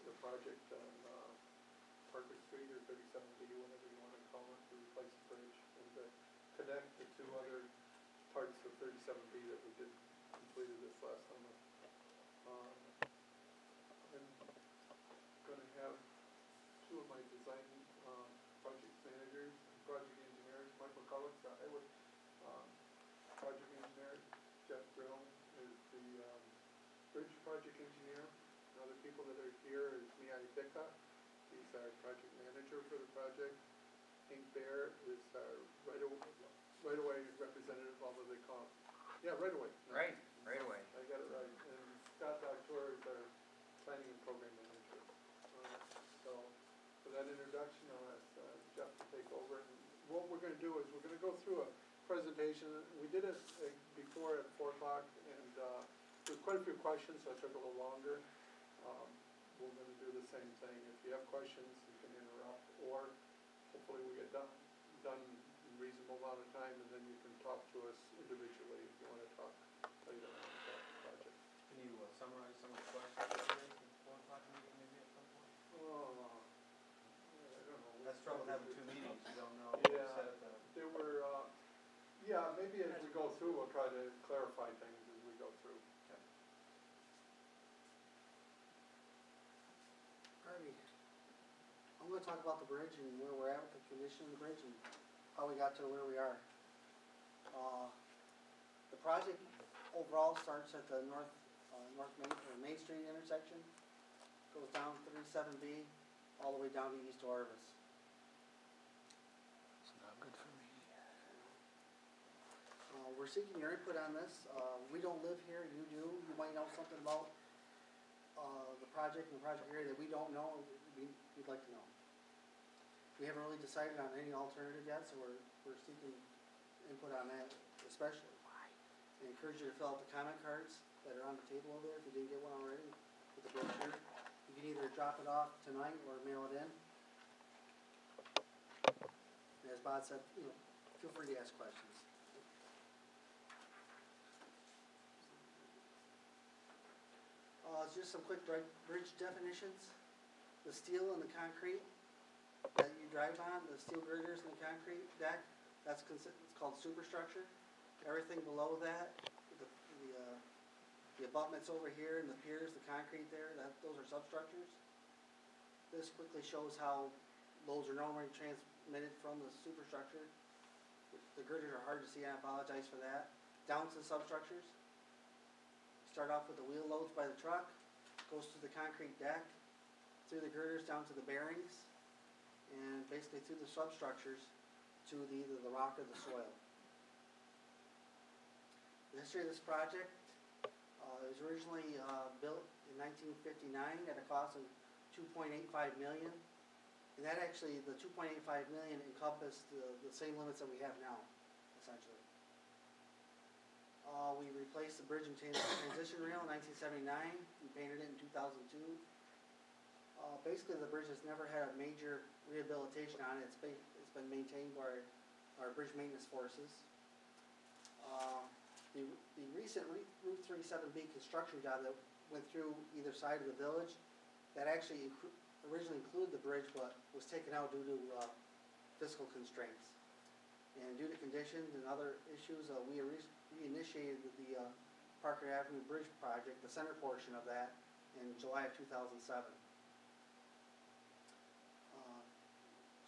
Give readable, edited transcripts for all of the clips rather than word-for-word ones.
the project on Parker Street or 37B, whatever you want to call it, to replace the bridge and to connect the two other parts of 37B that we did completed this last summer. I'm going to have two of my design project managers and project engineers. Mike McCulloch's the highway project engineer. Jeff Brill is the bridge project engineer. And other people that are here is Miyai Dika. He's our project manager for the project. Hank Bear is our right-of-way representative, although they call him. Yeah, right-of-way. No. Right away. I got it right. And Scott Doctor is our planning and program manager. So for that introduction, I'll ask Jeff to take over. And what we're going to do is we're going to go through a presentation. We did it before at 4 o'clock, and there's quite a few questions, so it took a little longer. We're going to do the same thing. If you have questions, you can interrupt, or hopefully we get done in a reasonable amount of time, and then you can talk to us individually if you want to talk later on about the project. Can you summarize some of the questions that you raised at 4 o'clock meeting maybe at some point? I don't know. That's trouble having two meetings. You don't know. Yeah, there were, yeah, maybe as we go through, we'll try to clarify things as we go through. Okay. Alrighty. I'm going to talk about the bridge and where we're at with the condition of the bridge and how we got to where we are. The project overall starts at the North Main Street intersection, goes down 37B, all the way down to East Orvis. It's not good for me. We're seeking your input on this. We don't live here, you do. You might know something about the project and the project area that we don't know, we'd like to know. We haven't really decided on any alternative yet, so we're seeking input on that especially. I encourage you to fill out the comment cards that are on the table over there if you didn't get one already with the brochure. You can either drop it off tonight or mail it in. And as Bob said, feel free to ask questions. Just some quick bridge definitions. The steel and the concrete that you drive on, the steel girders and the concrete deck, it's called superstructure. Everything below that, the abutments over here and the piers, the concrete there, those are substructures. This quickly shows how loads are normally transmitted from the superstructure. The girders are hard to see, I apologize for that. Down to the substructures. Start off with the wheel loads by the truck, goes through the concrete deck, through the girders down to the bearings, and basically through the substructures to either the rock or the soil. The history of this project was originally built in 1959 at a cost of $2.85 million, and that actually, the $2.85 million encompassed the same limits that we have now, essentially. We replaced the bridge and transition rail in 1979. We painted it in 2002. Basically, the bridge has never had a major rehabilitation on it. It's been maintained by our bridge maintenance forces. The recent Route 37B construction job that went through either side of the village, that actually originally included the bridge, but was taken out due to fiscal constraints. And due to conditions and other issues, we initiated the Parker Avenue Bridge project, the center portion of that, in July of 2007.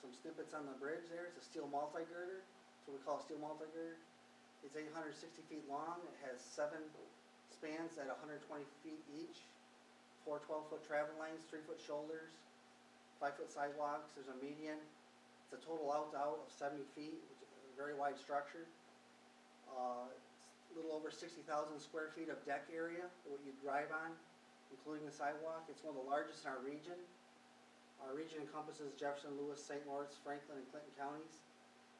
Some snippets on the bridge there. It's a steel multi-girder. That's what we call a steel multi-girder. It's 860 feet long. It has 7 spans at 120 feet each, 4 12-foot travel lanes, 3-foot shoulders, 5-foot sidewalks. There's a median. It's a total out-to-out of 70 feet, which is a very wide structure. It's a little over 60,000 square feet of deck area, what you drive on, including the sidewalk. It's one of the largest in our region. Our region encompasses Jefferson, Lewis, St. Lawrence, Franklin, and Clinton counties.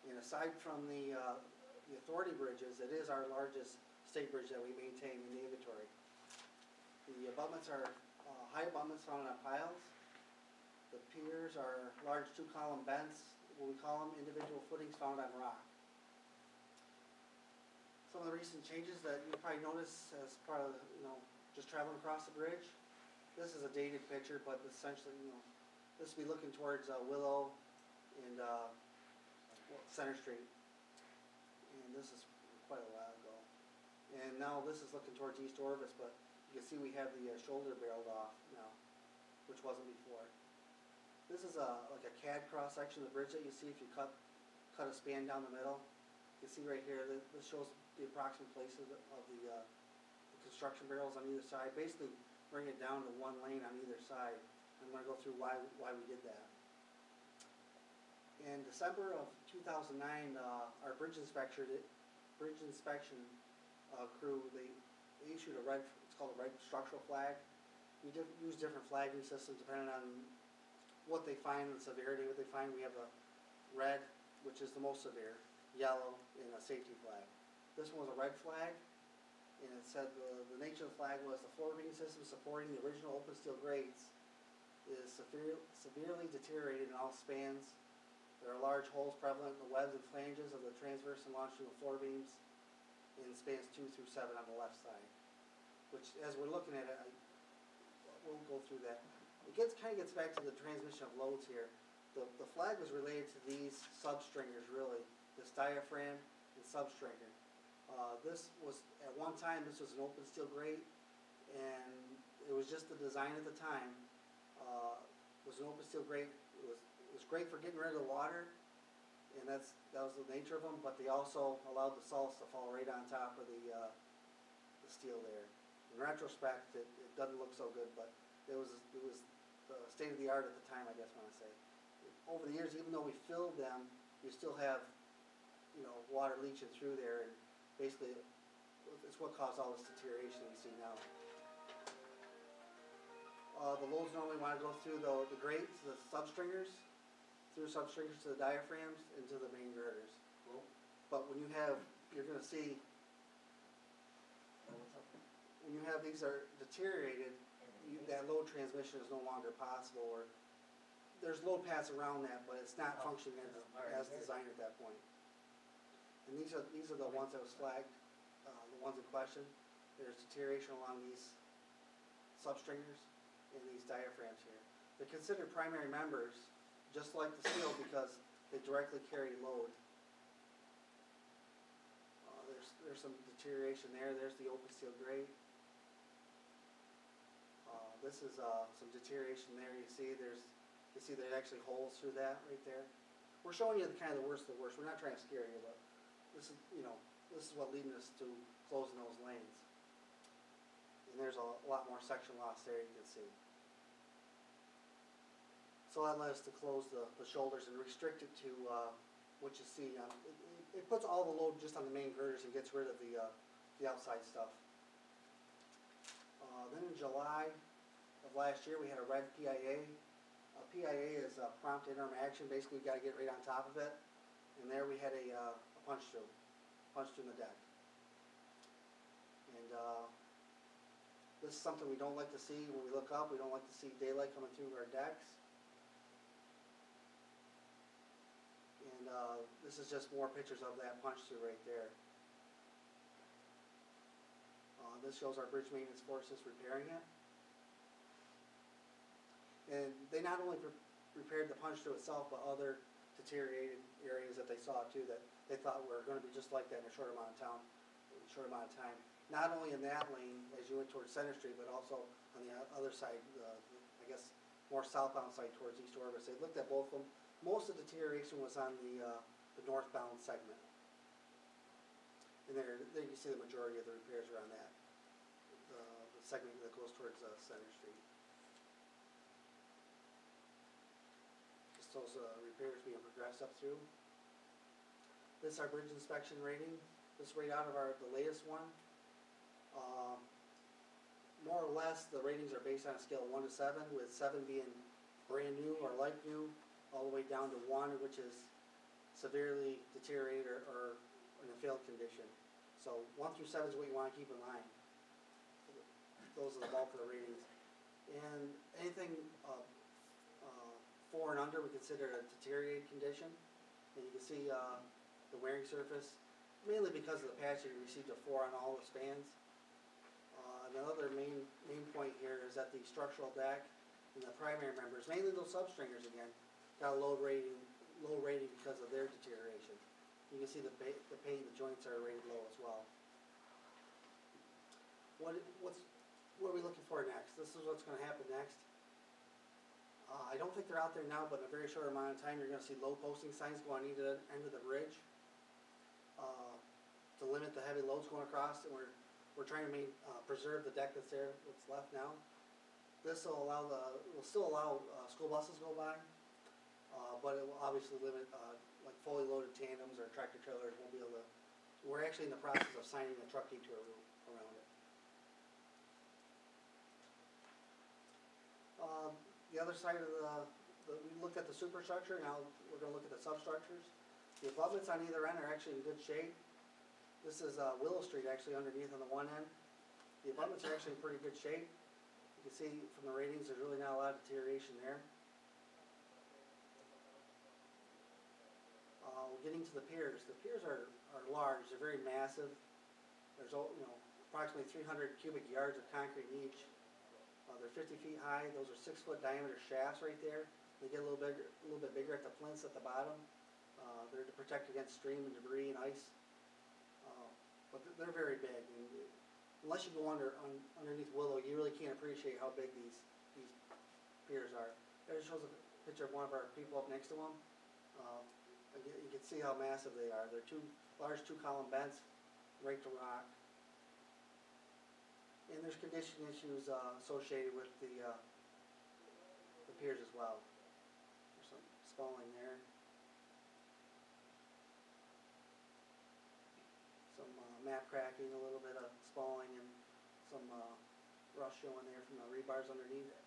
And aside from the authority bridges, it is our largest state bridge that we maintain in the inventory. The abutments are high abutments found on piles. The piers are large 2-column bents, what we call them, individual footings found on rock. Some of the recent changes that you probably noticed as part of, just traveling across the bridge. this is a dated picture, but essentially, this would be looking towards Willow and Center Street. And this is quite a while ago. And now this is looking towards East Orvis, but you can see we have the shoulder barreled off now, which wasn't before. This is like a CAD cross section of the bridge that you see if you cut a span down the middle. You can see right here, this shows the approximate places of the construction barrels on either side. Basically, bring it down to one lane on either side. I'm going to go through why we did that. In December of 2009, our bridge inspection crew, they issued it's called a red structural flag. We use different flagging systems depending on what they find, the severity, what they find. We have a red, which is the most severe, yellow, and a safety flag. This one was a red flag, and it said the nature of the flag was the floor beam system supporting the original open steel grates is severely deteriorated in all spans. There are large holes prevalent in the webs and flanges of the transverse and longitudinal floor beams in spans 2 through 7 on the left side. Which, as we're looking at it, we'll go through that. It kind of gets back to the transmission of loads here. The flag was related to these substringers, really, this diaphragm and substringer. This was, at one time, this was an open steel grate, and it was just the design at the time. It was an open steel grate. It was great for getting rid of the water, and that was the nature of them, but they also allowed the salts to fall right on top of the steel there. In retrospect, it doesn't look so good, but it was the state of the art at the time, I guess, when I say. Over the years, even though we filled them, you still have, water leaching through there, and basically, it's what caused all this deterioration we see now. The loads normally want to go through the grates, the substringers, through substringers to the diaphragms, and to the main girders. Cool. But when you're going to see, when you have these are deteriorated, that load transmission is no longer possible, or there's load paths around that, but it's not functioning as designed at that point. And these are the ones that was flagged, the ones in question. There's deterioration along these substringers and these diaphragms here. They're considered primary members, just like the steel, because they directly carry load. There's some deterioration there. There's the open steel grate. This is some deterioration there. You see there's actually holes through that right there. We're showing you the kind of the worst of the worst. We're not trying to scare you, but this is what leading us to closing those lanes. And there's a lot more section loss there, you can see. So that led us to close the shoulders and restrict it to what you see. It puts all the load just on the main girders and gets rid of the outside stuff. Then in July of last year, we had a red PIA. A PIA is a prompt interim action. Basically, we got to get right on top of it. And there we had a punch through in the deck. And this is something we don't like to see when we look up. We don't like to see daylight coming through our decks. And this is just more pictures of that punch through right there. This shows our bridge maintenance forces repairing it. And they not only repaired the punch through itself, but other deteriorated areas that they saw too that they thought were going to be just like that in a short amount of time. Not only in that lane as you went towards Center Street, but also on the other side, I guess more southbound side towards East Orvis. They looked at both of them. Most of the deterioration was on the northbound segment. And there you see the majority of the repairs are on that, the segment that goes towards Center Street. Just those repairs being progressed up through. This is our bridge inspection rating. This is right out of the latest one. More or less, the ratings are based on a scale of 1 to 7, with 7 being brand new or like new, all the way down to 1, which is severely deteriorated or in a failed condition. So 1 through 7 is what you want to keep in mind. Those are the bulk of the ratings. And anything 4 and under we consider a deteriorated condition. And you can see the wearing surface, mainly because of the patch, you received a 4 on all the spans. Another main point here is that the structural deck and the primary members, mainly those substringers again, got a low rating because of their deterioration. You can see the paint and the joints are rated low as well. What are we looking for next? This is what's gonna happen next. I don't think they're out there now, but in a very short amount of time, you're gonna see low posting signs go on either end of the bridge, to limit the heavy loads going across, and we're trying to preserve the deck that's there, what's left now. This will still allow school buses to go by, but it will obviously limit, like fully loaded tandems or tractor trailers won't be able to. We're actually in the process of signing a truck detour route around it. The other side of we looked at the superstructure, now we're gonna look at the substructures. The abutments on either end are actually in good shape. This is Willow Street actually underneath on the one end. The abutments are actually in pretty good shape. You can see from the ratings there's really not a lot of deterioration there. We're getting to the piers. The piers are large, they're very massive. There's approximately 300 cubic yards of concrete in each. They're 50 feet high. Those are 6-foot diameter shafts right there. They get a little bit bigger at the plinths at the bottom. They're to protect against stream and debris and ice. But they're very big. And unless you go underneath Willow, you really can't appreciate how big these piers are. There shows a picture of one of our people up next to them. You can see how massive they are. They're two large 2-column beds, raked to rock. And there's condition issues associated with the piers as well. There's some spalling there. Some map cracking, a little bit of spalling, and some rust showing there from the rebars underneath it.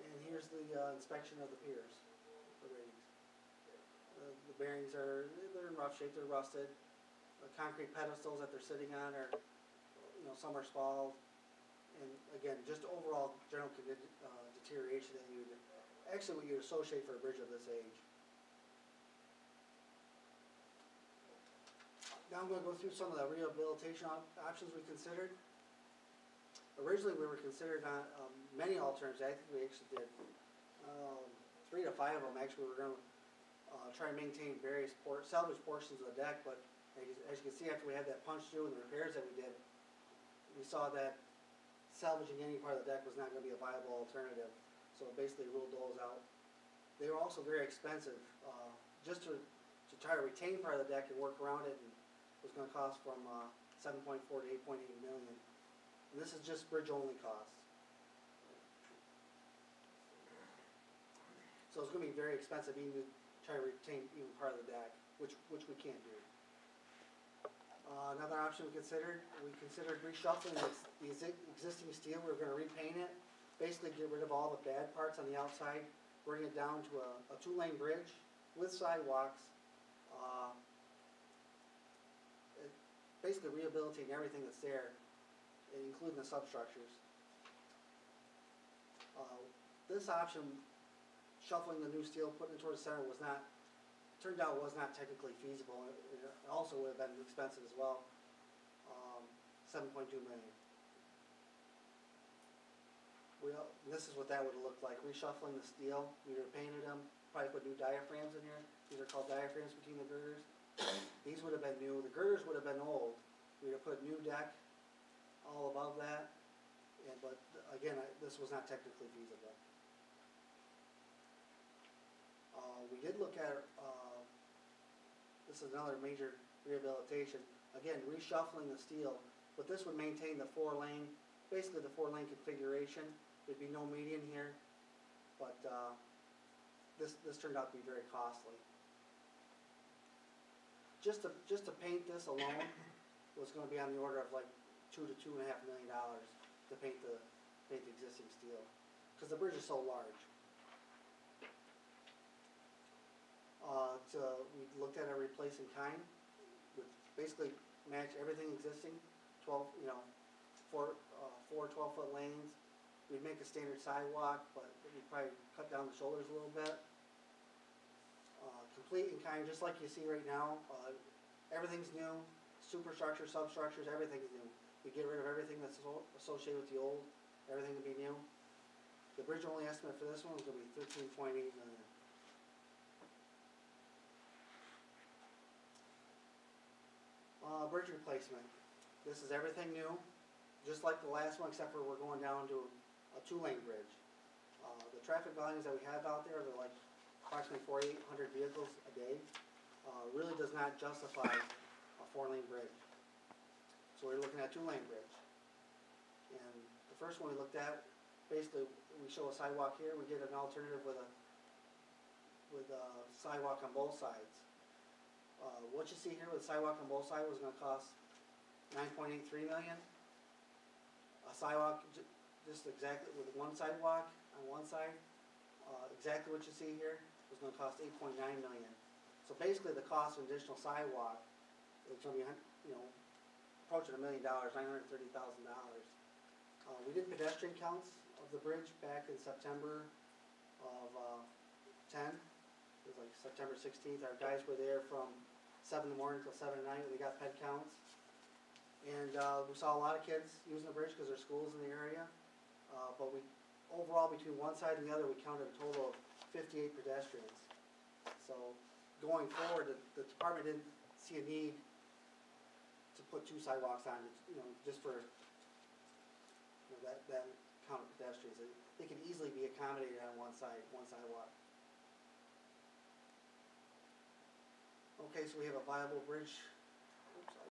And here's the inspection of the piers, the ratings. The bearings they're in rough shape, they're rusted. The concrete pedestals that they're sitting on are, some are spalled, and again, just overall general deterioration that what you would associate for a bridge of this age. Now I'm going to go through some of the rehabilitation options we considered. Originally, we were considered on many alternatives. I think we actually did 3 to 5 of them. Actually, we were going to try and maintain various salvage portions of the deck, but as you can see, after we had that punch through and the repairs that we did, we saw that salvaging any part of the deck was not going to be a viable alternative, so basically ruled those out. They were also very expensive. Just to try to retain part of the deck and work around it, and was going to cost from 7.4 to 8.8 million. And this is just bridge only costs. So it's going to be very expensive even to try to retain even part of the deck, which we can't do. Another option we considered reshuffling the existing steel. We're going to repaint it, basically get rid of all the bad parts on the outside, bring it down to a 2-lane bridge with sidewalks, basically rehabilitating everything that's there, including the substructures. This option, shuffling the new steel, putting it towards the center, turned out was not technically feasible. It also would have been expensive as well. 7.2 million. This is what that would have looked like. Reshuffling the steel, we would have painted them, probably put new diaphragms in here. These are called diaphragms between the girders. These would have been new. The girders would have been old. We would have put new deck all above that. But again, this was not technically feasible. We did look at, this is another major rehabilitation. Again, reshuffling the steel, but this would maintain the 4-lane, basically the 4-lane configuration. There'd be no median here, but this turned out to be very costly. Just to paint this alone was going to be on the order of like $2 to $2.5 million to paint the existing steel, because the bridge is so large. We looked at a replace in kind, which basically match everything existing. 4 12-foot lanes. We'd make a standard sidewalk, but we'd probably cut down the shoulders a little bit. Complete in kind, just like you see right now. Everything's new. Superstructure, substructures, everything's new. We get rid of everything that's associated with the old, everything to be new. The bridge only estimate for this one is gonna be $13.8 million. Bridge replacement. This is everything new, just like the last one, except for we're going down to a 2-lane bridge. The traffic volumes that we have out there, they're like approximately 4,800 vehicles a day. Really does not justify a 4-lane bridge. So we're looking at a 2-lane bridge. And the first one we looked at, basically we show a sidewalk here, we get an alternative with a sidewalk on both sides. What you see here with sidewalk on both sides was gonna cost $9.83 million. A sidewalk, just exactly with one sidewalk on one side, exactly what you see here, was gonna cost $8.9 million. So basically the cost of additional sidewalk is gonna be, approaching $1 million, $930,000. We did pedestrian counts of the bridge back in September of 10. It was like September 16th. Our guys were there from 7 in the morning till 7 at night. We got ped counts. And we saw a lot of kids using the bridge because there's schools in the area. But we, overall, between one side and the other, we counted a total of 58 pedestrians. So going forward, the department didn't see a need to put 2 sidewalks on, just for that count of pedestrians. They could easily be accommodated on one sidewalk. Okay, so we have a viable bridge